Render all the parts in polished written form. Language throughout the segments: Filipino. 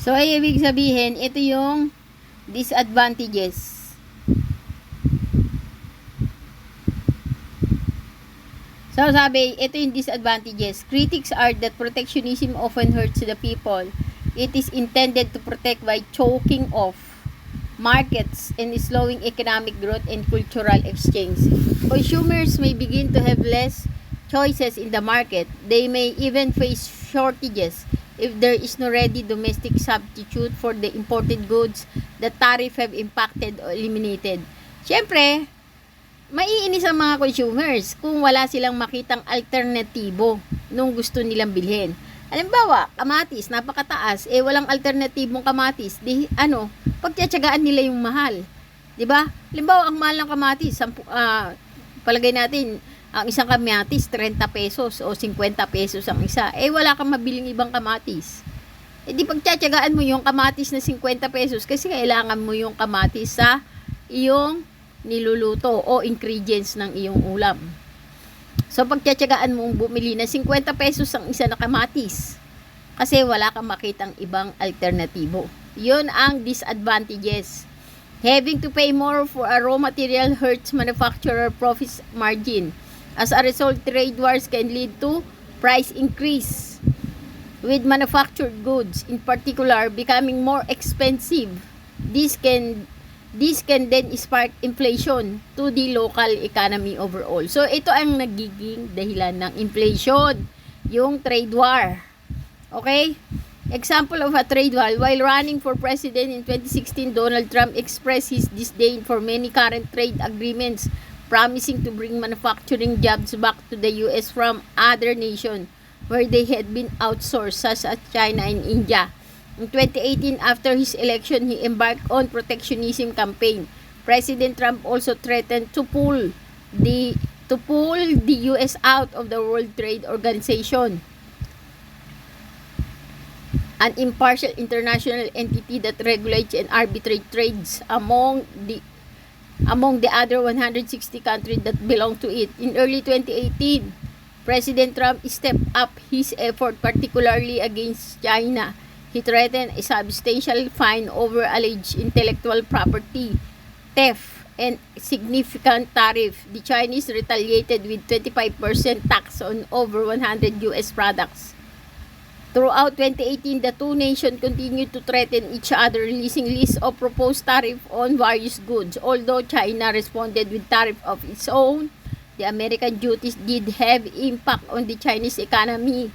So, ay ibig sabihin, ito yung disadvantages. So, sabi, ito yung disadvantages. Critics are that protectionism often hurts the people. It is intended to protect by choking off markets and slowing economic growth and cultural exchange. Consumers may begin to have less choices in the market. They may even face shortages if there is no ready domestic substitute for the imported goods the tariff have impacted or eliminated. Siyempre, maiinis ang mga consumers kung wala silang makitang alternatibo nung gusto nilang bilhin. Halimbawa, kamatis, napakataas, walang alternatibong kamatis, pagtsatsagaan nila yung mahal. 'Di ba? Halimbawa, ang mahal ng kamatis, palagay natin, ang isang kamatis, 30 pesos o 50 pesos ang isa. Wala kang mabiling ibang kamatis. Di pagtsatsagaan mo yung kamatis na 50 pesos kasi kailangan mo yung kamatis sa iyong niluluto o ingredients ng iyong ulam. So, pagtsatsagaan mong bumili na 50 pesos ang isa na kamatis kasi wala kang makitang ibang alternatibo. Yun ang disadvantages. Having to pay more for a raw material hurts manufacturer profit margin. As a result, trade wars can lead to price increase, with manufactured goods in particular becoming more expensive. This can then spark inflation to the local economy overall. So, ito ang nagiging dahilan ng inflation, yung trade war. Okay? Example of a trade war. While running for president in 2016, Donald Trump expressed his disdain for many current trade agreements, promising to bring manufacturing jobs back to the US from other nations where they had been outsourced, such as China and India. In 2018, after his election, he embarked on protectionism campaign. President Trump also threatened to pull the US out of the World Trade Organization, an impartial international entity that regulates and arbitrates trades among the other 160 countries that belong to it. In early 2018, President Trump stepped up his effort, particularly against China. He threatened a substantial fine over alleged intellectual property theft and significant tariff. The Chinese retaliated with 25% tax on over 100 US products. Throughout 2018, the two nations continued to threaten each other, releasing lists of proposed tariff on various goods. Although China responded with tariff of its own, the American duties did have impact on the Chinese economy,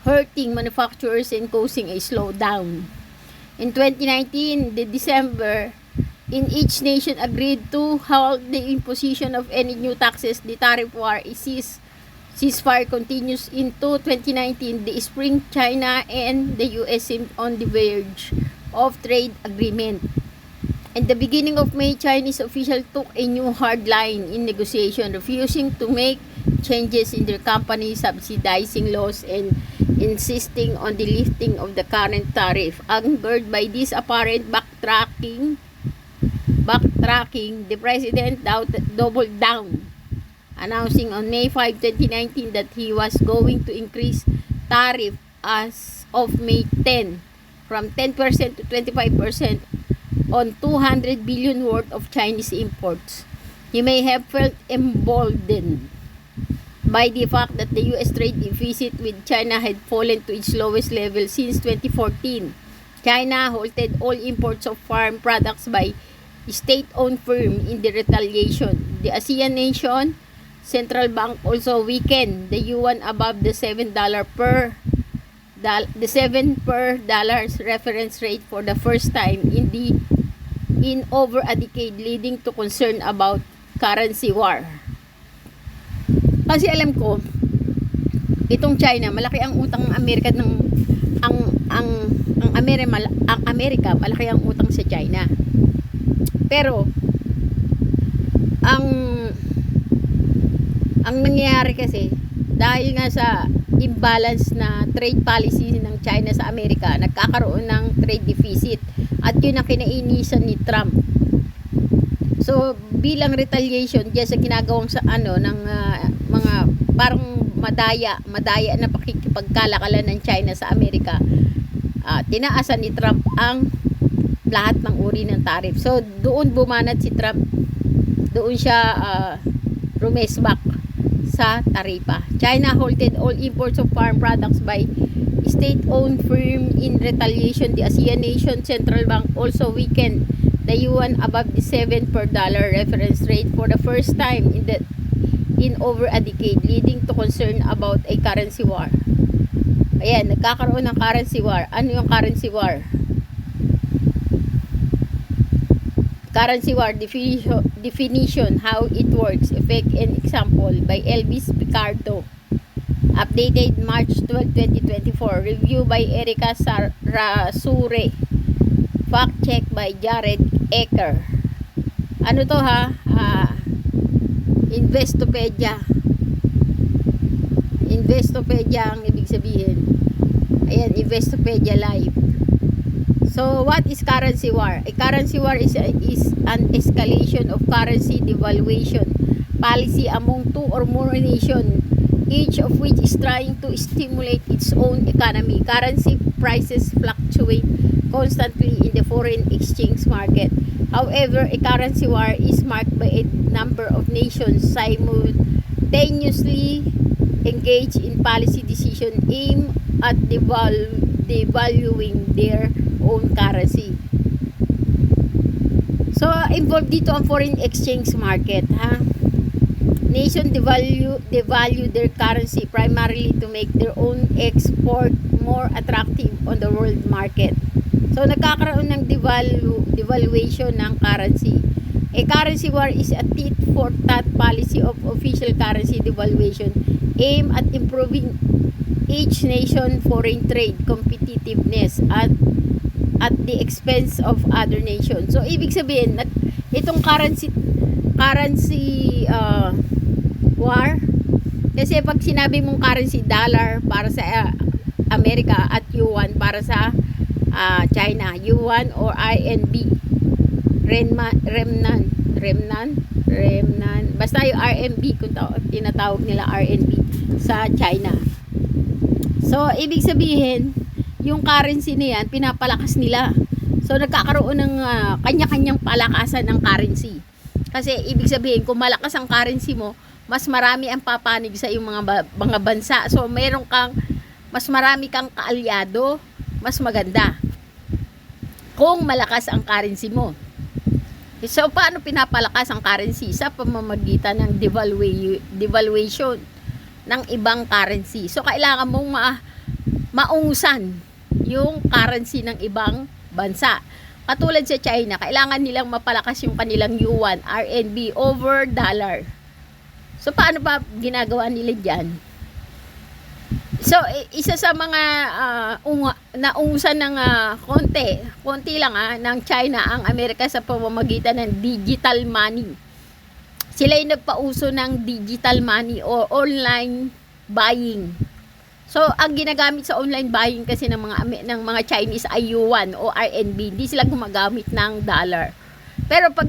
hurting manufacturers and causing a slowdown. In 2019, December, in each nation agreed to halt the imposition of any new taxes. The tariff war ceasefire continues into 2019. The spring, China and the US seemed on the verge of trade agreement. In the beginning of May, Chinese officials took a new hard line in negotiation, refusing to make changes in their company subsidizing laws and insisting on the lifting of the current tariff. Angered by this apparent backtracking, the president doubled down, announcing on May 5, 2019 that he was going to increase tariff as of May 10 from 10% to 25% on 200 billion worth of Chinese imports. He may have felt emboldened by the fact that the US trade deficit with China had fallen to its lowest level since 2014. China halted all imports of farm products by state-owned firm in the retaliation. The ASEAN nation central bank also weakened the yuan above the $7 per dollar reference rate for the first time in over a decade, leading to concern about currency war. Kasi alam ko, itong China, malaki ang utang ng Amerika Amerika, malaki ang utang sa China. Pero ang nangyayari kasi dahil nga sa imbalance na trade policy ng China sa Amerika, nagkakaroon ng trade deficit at yun ang kinainisan ni Trump. So bilang retaliation diyan sa ginagawang sa ng mga parang madaya na pakikipagkalakalan ng China sa Amerika, tinaasan ni Trump ang lahat ng uri ng tariff. So doon bumanat si Trump, doon siya rumesbak sa taripa. China halted all imports of farm products by state-owned firm in retaliation. The ASEAN nation central bank also weakened the yuan above the 7 per dollar reference rate for the first time in over a decade, leading to concern about a currency war. Ayan, nagkakaroon ng currency war. Ano yung currency war? Currency war definition, how it works, effect and example by Elvis Picardo. Updated March 12, 2024. Review by Erica Rasure. Fact check by Jared Ecker. Ano to ha? Investopedia. Investopedia ang ibig sabihin. Ayan, Investopedia Live. So, what is currency war? A currency war is an escalation of currency devaluation policy among two or more nations, each of which is trying to stimulate its own economy. Currency prices fluctuate constantly in the foreign exchange market. However, a currency war is marked by a number of nations simultaneously engaged in policy decision aimed at devaluing their own currency. So, involved dito ang foreign exchange market, ha? Nation devalue their currency primarily to make their own export more attractive on the world market. So, nagkakaroon ng devaluation ng currency. A currency war is a tit-for-tat policy of official currency devaluation aimed at improving each nation foreign trade competitiveness at the expense of other nations. So, ibig sabihin, itong currency war, kasi pag sinabi mong currency dollar para sa Amerika at yuan para sa China, yuan or RMB, remnan, basta yung RMB kung tinatawag nila RMB sa China. So, ibig sabihin, yung currency na yan, pinapalakas nila. So, nagkakaroon ng kanya-kanyang palakasan ng currency. Kasi, ibig sabihin, kung malakas ang currency mo, mas marami ang papanig sa iyong mga bansa. So, mas marami kang kaalyado, mas maganda. Kung malakas ang currency mo. So, paano pinapalakas ang currency? Sa pamamagitan ng devaluation ng ibang currency. So, kailangan mong maungusan yung currency ng ibang bansa. Katulad sa China, kailangan nilang mapalakas yung kanilang yuan, RMB, over dollar. So, paano ba ginagawa nila dyan? So, isa sa mga naungusan ng konti lang ng China ang Amerika sa pamamagitan ng digital money. Sila yung nagpauso ng digital money o online buying. So, ang ginagamit sa online buying kasi ng mga Chinese ay yuan o RMB. Hindi sila gumagamit ng dollar. Pero pag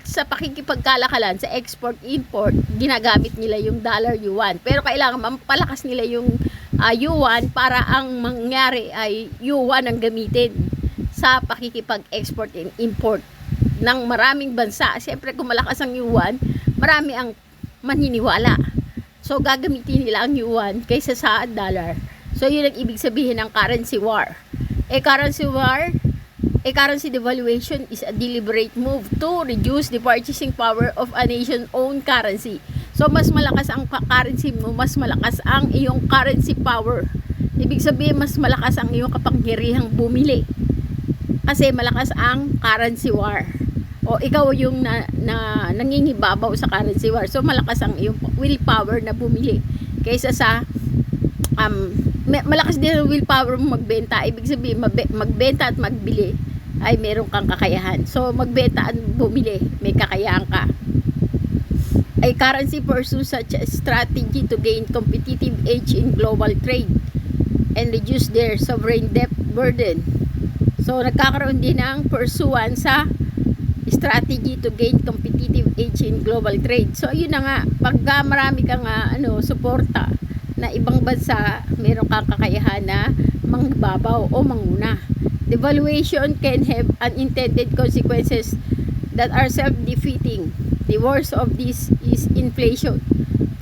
sa pakikipagkalakalan, sa export-import, ginagamit nila yung dollar yuan. Pero kailangan mapalakas nila yung yuan para ang mangyari ay yuan ang gamitin sa pakikipag-export and import ng maraming bansa. Siyempre, kung malakas ang yuan, marami ang maniniwala. So, gagamitin nila ang yuan kaysa sa dollar. So, yun ang ibig sabihin ng currency war. A currency devaluation is a deliberate move to reduce the purchasing power of a nation-owned currency. So, mas malakas ang currency mo, mas malakas ang iyong currency power. Ibig sabihin, mas malakas ang iyong kapangyarihang bumili. Kasi malakas ang currency war. O ikaw yung nangingibabaw sa currency war. So, malakas ang iyong willpower na bumili. Kaysa sa, malakas din ang willpower mo magbenta. Ibig sabihin, magbenta at magbili ay meron kang kakayahan. So, magbenta at bumili, may kakayahan ka. A currency pursues such a strategy to gain competitive edge in global trade and reduce their sovereign debt burden. So, nagkakaroon din ng pursuan sa strategy to gain competitive edge in global trade. So, yun na nga, pag marami kang suporta na ibang bansa, meron kang kakayahan na mangbabaw o manguna. Devaluation can have unintended consequences that are self-defeating. The worst of this is inflation.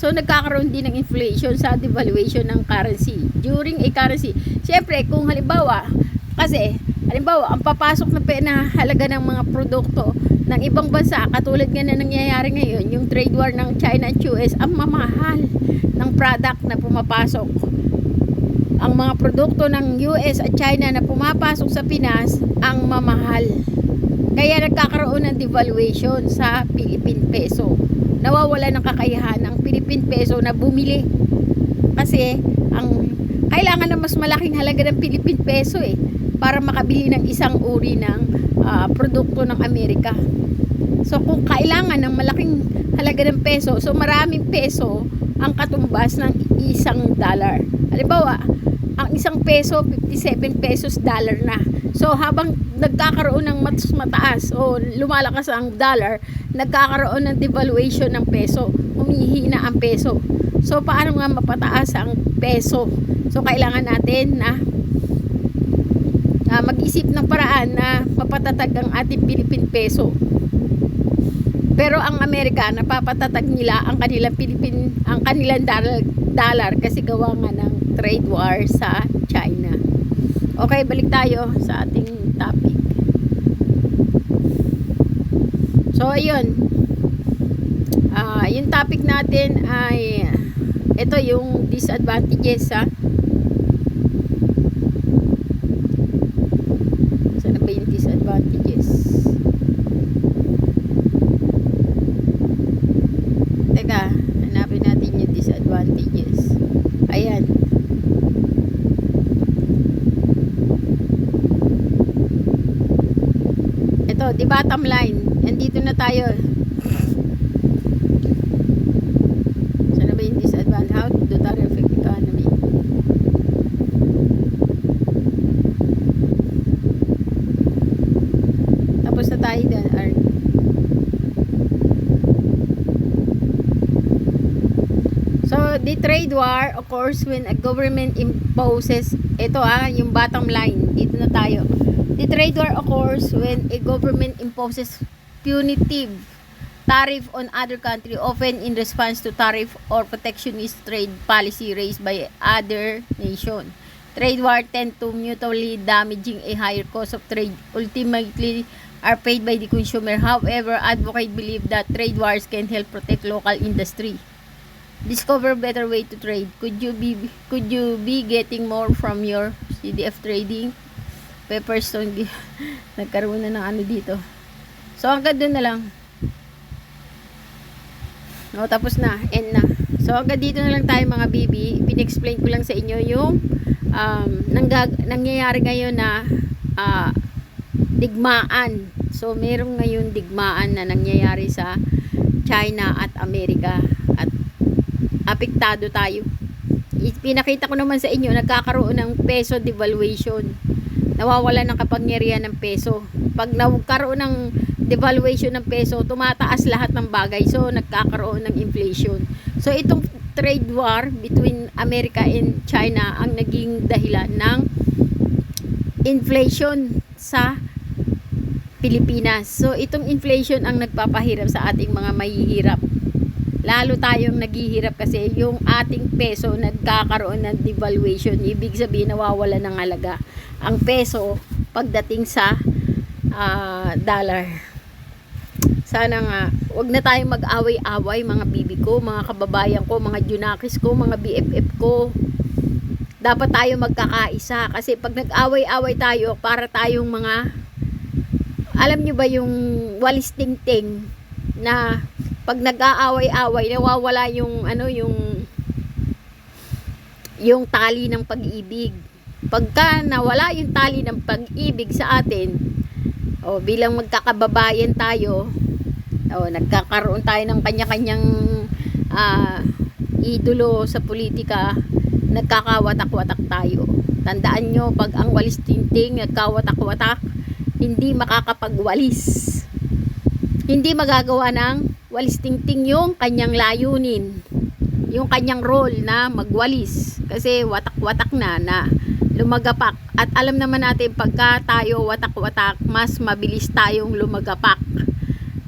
So, nagkakaroon din ng inflation sa devaluation ng currency. During a currency, syempre, kung halimbawa, ang papasok na halaga ng mga produkto ng ibang bansa, katulad nga na nangyayari ngayon, yung trade war ng China at US, ang mamahal ng product na pumapasok. Ang mga produkto ng US at China na pumapasok sa Pinas, ang mamahal. Kaya nagkakaroon ng devaluation sa Philippine peso. Nawawala ng kakayahan ng Philippine peso na bumili. Kasi kailangan ng mas malaking halaga ng Philippine peso para makabili ng isang uri ng produkto ng Amerika. So kung kailangan ng malaking halaga ng peso, so maraming peso ang katumbas ng $1. Halimbawa, ang isang peso, 57 pesos dollar na. So habang nagkakaroon ng mas mataas o lumalakas ang dollar, nagkakaroon ng devaluation ng peso, humihina ang peso. So paano nga mapataas ang peso? So kailangan natin na mag-isip ng paraan na mapatatag ang ating Philippine peso. Pero ang Amerika, napapatatag nila ang kanilang dollar kasi gawa nga ng trade war sa China. Okay, balik tayo sa ating topic. So, ayun. Yung topic natin ay ito yung disadvantages Saan ba yung disadvantages? Teka, hanapin natin yung disadvantages. Ayan. Ito, the bottom line. Nandito na tayo. Saan ba yung disadvantage? How do tariff affect economy? Tapos na tayo dyan. So, the trade war occurs when a government imposes, ito yung bottom line, dito na tayo. The trade war occurs when a government imposes punitive tariff on other country, often in response to tariff or protectionist trade policy raised by other nation. Trade war tend to mutually damaging a higher cost of trade, ultimately are paid by the consumer. However, advocates believe that trade wars can help protect local industry. Discover better way to trade. Could you be getting more from your CDF trading? Pepperstone nagkaroon na ng ano dito. So hanggang doon na lang. No, tapos na, end na. So hanggang dito na lang tayo mga bibi. Pin-explain ko lang sa inyo yung nangyayari ngayon na digmaan. So merong ngayon digmaan na nangyayari sa China at Amerika at apektado tayo. Pinakita ko naman sa inyo, nagkakaroon ng peso devaluation. Nawawala ng kapangyarihan ng peso. Pag nagkaroon ng devaluation ng peso, tumataas lahat ng bagay. So, nagkakaroon ng inflation. So, itong trade war between America and China ang naging dahilan ng inflation sa Pilipinas. So, itong inflation ang nagpapahirap sa ating mga mahihirap. Lalo tayong naghihirap kasi yung ating peso nagkakaroon ng devaluation. Ibig sabihin nawawala ng halaga ang peso pagdating sa dollar. Sana nga wag na tayong mag-away-away mga bibi ko, mga kababayan ko, mga junakis ko, mga BFF ko. Dapat tayo magkakaisa kasi pag nag-away-away tayo, para tayong mga, alam nyo ba yung walis ting-ting na pag nag-aaway-away, nawawala yung yung tali ng pag-ibig. Pagka nawala yung tali ng pag-ibig sa atin, bilang magkakababayan tayo, nagkakaroon tayo ng kanya-kanyang idolo sa politika, nagkakawatak-watak tayo. Tandaan nyo, pag ang walis tinting nagkawatak-watak, hindi makakapagwalis. Hindi magagawa ng walis tingting yung kanyang layunin, yung kanyang role na magwalis, kasi watak-watak na lumagapak. At alam naman natin pagka tayo watak-watak, mas mabilis tayong lumagapak.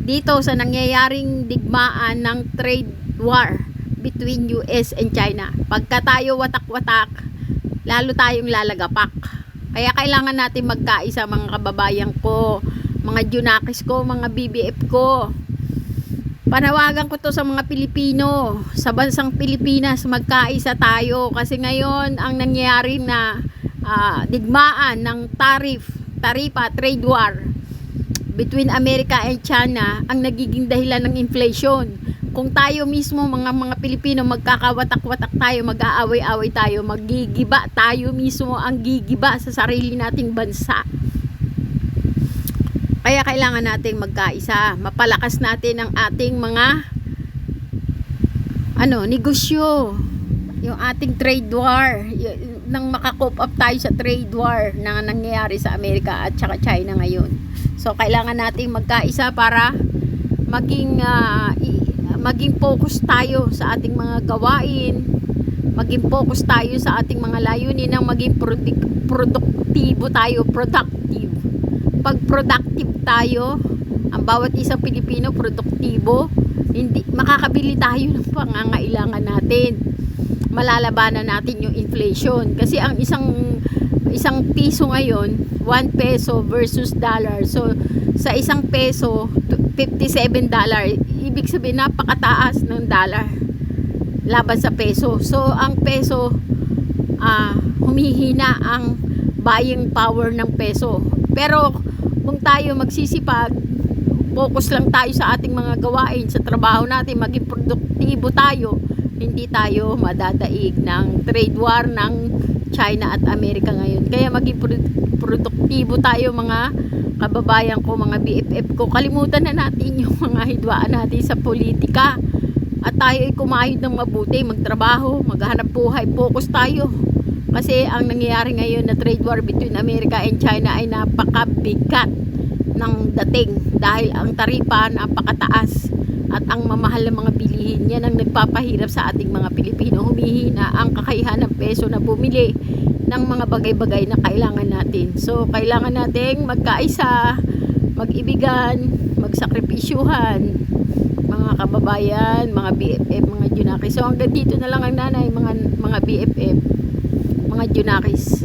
Dito sa nangyayaring digmaan ng trade war between US and China, pagka tayo watak-watak, lalo tayong lalagapak. Kaya kailangan natin magkaisa, mga kababayan ko, mga Junakis ko, mga BBF ko. Panawagan ko to sa mga Pilipino, sa bansang Pilipinas, magkaisa tayo. Kasi ngayon, ang nangyayari na digmaan ng tarifa, trade war between America and China, ang nagiging dahilan ng inflation. Kung tayo mismo, mga Pilipino, magkakawatak-watak tayo, mag-aaway-aaway tayo, magigiba tayo mismo ang gigiba sa sarili nating bansa. Kaya kailangan nating magkaisa, mapalakas natin ang ating mga negosyo, yung ating trade war, nang makakope up tayo sa trade war na nangyayari sa Amerika at saka China ngayon. So kailangan nating magkaisa para maging focus tayo sa ating mga gawain, maging focus tayo sa ating mga layunin, ng maging produktibo tayo, productive. Pag productive tayo, ang bawat isang Pilipino produktibo, hindi makakabili tayo ng pangangailangan natin. Malalabanan natin yung inflation kasi ang isang piso ngayon, 1 peso versus dollar. So sa isang peso, $57. Ibig sabihin napakataas ng dollar laban sa peso. So ang peso, humihina ang buying power ng peso. Pero kung tayo magsisipag, focus lang tayo sa ating mga gawain, sa trabaho natin, maging produktibo tayo, hindi tayo madadaig ng trade war ng China at Amerika ngayon. Kaya maging produktibo tayo, mga kababayan ko, mga BFF ko. Kalimutan na natin yung mga hidwaan natin sa politika at tayo ay kumayod ng mabuti, magtrabaho, maghanap buhay, focus tayo. Kasi ang nangyayari ngayon na trade war between America and China ay napakabigat ng dating dahil ang taripa napakataas at ang mamahal ng mga bilihin. Yan ang nagpapahirap sa ating mga Pilipino. Humihina ang kakayahan ng peso na bumili ng mga bagay-bagay na kailangan natin. So kailangan nating magkaisa, mag-ibigan, magsakripisyuhan, mga kababayan, mga BFF, mga Junakis. So hanggang dito na lang ang nanay, mga BFF, mga Junakis.